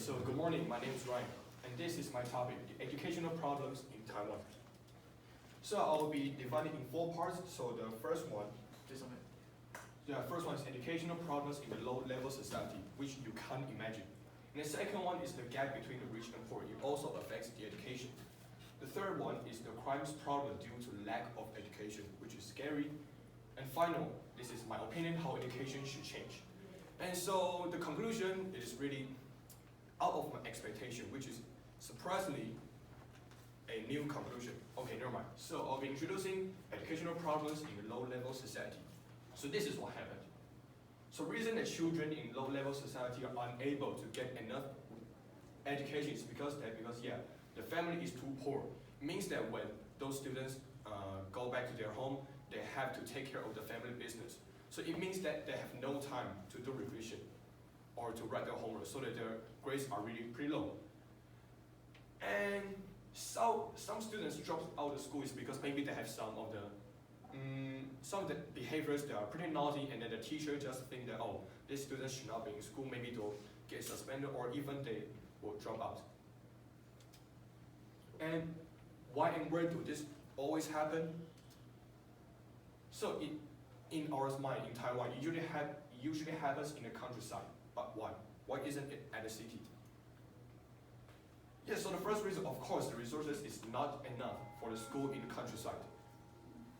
So good morning, my name is Ryan, and this is my topic, the educational problems in Taiwan. So I'll be dividing in 4 parts. So the first one is educational problems in the low-level society, which you can't imagine. And the second one is the gap between the rich and poor. It also affects the education. The third one is the crimes problem due to lack of education, which is scary. And final, this is my opinion, how education should change. And so the conclusion is really out of my expectation, which is surprisingly a new conclusion. Okay, never mind. So I'll be introducing educational problems in the low-level society. So this is what happened. So reason that children in low-level society are unable to get enough education is because the family is too poor. It means that when those students go back to their home, they have to take care of the family business. So it means that they have no time to do revision or to write their homework, so that their grades are really pretty low. And so some students drop out of school is because maybe they have some of the behaviors that are pretty naughty, and then the teacher just think that, oh, this student should not be in school, maybe they'll get suspended or even they will drop out. And why and where do this always happen? So in our mind in Taiwan, it usually happens in the countryside. But why? Why isn't it at the city? Yeah, so the first reason, of course, the resources is not enough for the school in the countryside.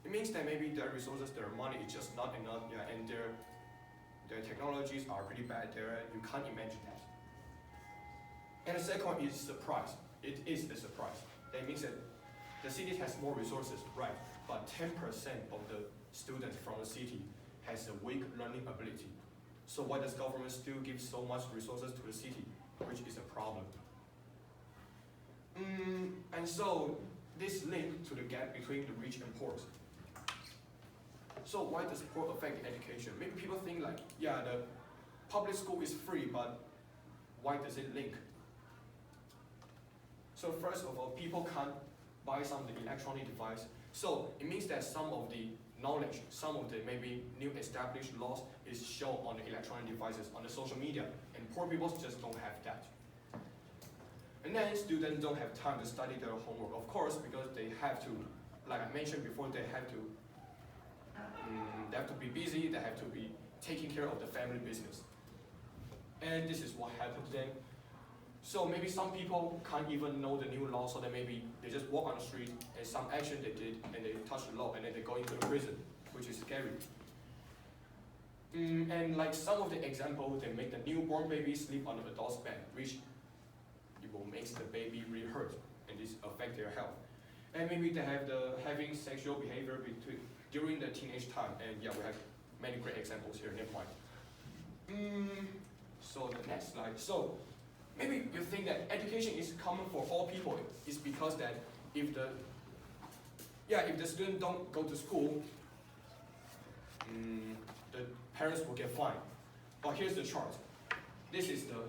It means that maybe their resources, their money is just not enough, and their technologies are pretty bad there. You can't imagine that. And the second one is surprise. It is a surprise. That means that the city has more resources, right? But 10% of the students from the city has a weak learning ability. So why does government still give so much resources to the city, which is a problem? And so this link to the gap between the rich and poor. So why does poor affect the education? Maybe people think like, yeah, the public school is free, but why does it link? So first of all, people can't buy some of the electronic device. So it means that some of the knowledge, some of the maybe new established laws is shown on the electronic devices, on the social media, and poor people just don't have that. And then students don't have time to study their homework, of course, because they have to, like I mentioned before, they have to be busy, they have to be taking care of the family business. And this is what happened to them. So maybe some people can't even know the new law, so that maybe they just walk on the street and some action they did and they touch the law and then they go into the prison, which is scary. And like some of the examples, they make the newborn baby sleep on the adult's bed, which it will make the baby really hurt, and this affect their health. And maybe they have having sexual behavior during the teenage time, and yeah, we have many great examples here. Never mind. So the next slide. So maybe you think that education is common for all people. It's because that if the student don't go to school, the parents will get fined. But here's the chart. This is the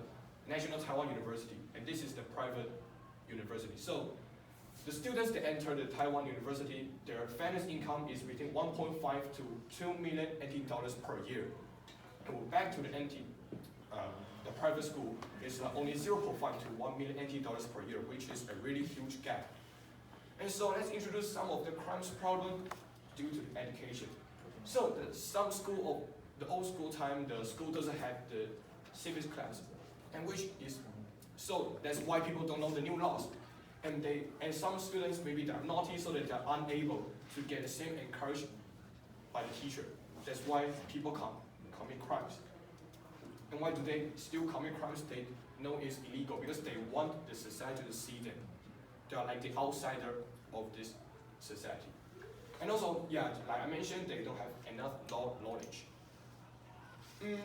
National Taiwan University, and this is the private university. So the students that enter the Taiwan University, their fairness income is between 1.5 to 2 million NT dollars per year. And back to the private school is only 0.5 to 1 million NT dollars per year, which is a really huge gap. And so let's introduce some of the crimes problem due to education. So some school, the old school time, the school doesn't have the civics class, and so that's why people don't know the new laws. And some students maybe they're naughty, so that they're unable to get the same encouragement by the teacher. That's why people commit crimes. And why do they still commit crimes? They know it's illegal because they want the society to see them. They are like the outsider of this society. And also, yeah, like I mentioned, they don't have enough law knowledge.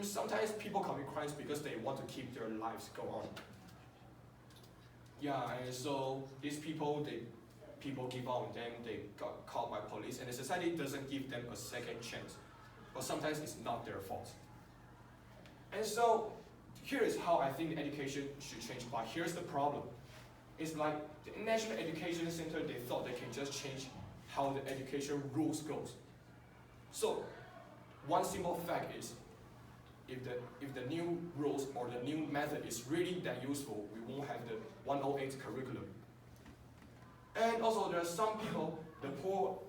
Sometimes people commit crimes because they want to keep their lives go on. Yeah, and so these people give up on them, they got caught by police, and the society doesn't give them a second chance. But sometimes it's not their fault. And so here is how I think education should change, but here's the problem. It's like the National Education Center, they thought they can just change how the education rules goes. So one simple fact is, if the new rules or the new method is really that useful, we won't have the 108 curriculum. And also there are some people, the poor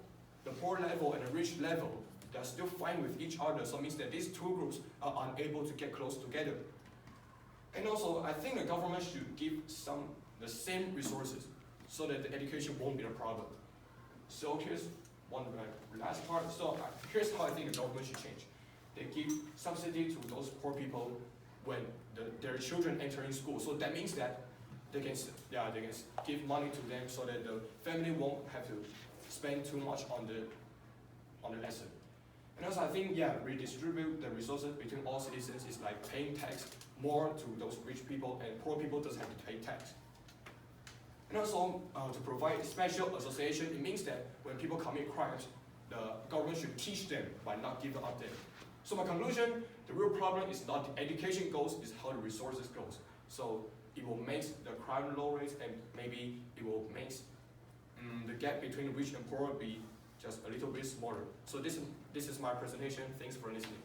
level and the rich level, they're still fighting with each other, so it means that these two groups are unable to get close together. And also, I think the government should give the same resources so that the education won't be a problem. So here's one last part. So here's how I think the government should change. They give subsidy to those poor people when their children entering school. So that means that they can give money to them so that the family won't have to spend too much on the lesson. And also I think, redistribute the resources between all citizens is like paying tax more to those rich people, and poor people doesn't have to pay tax. And also to provide special association, it means that when people commit crimes, the government should teach them by not giving up them. So my conclusion, the real problem is not the education goes, it's how the resources goes. So it will make the crime low rates, and maybe it will make the gap between rich and poor be just a little bit smaller. So this is my presentation. Thanks for listening.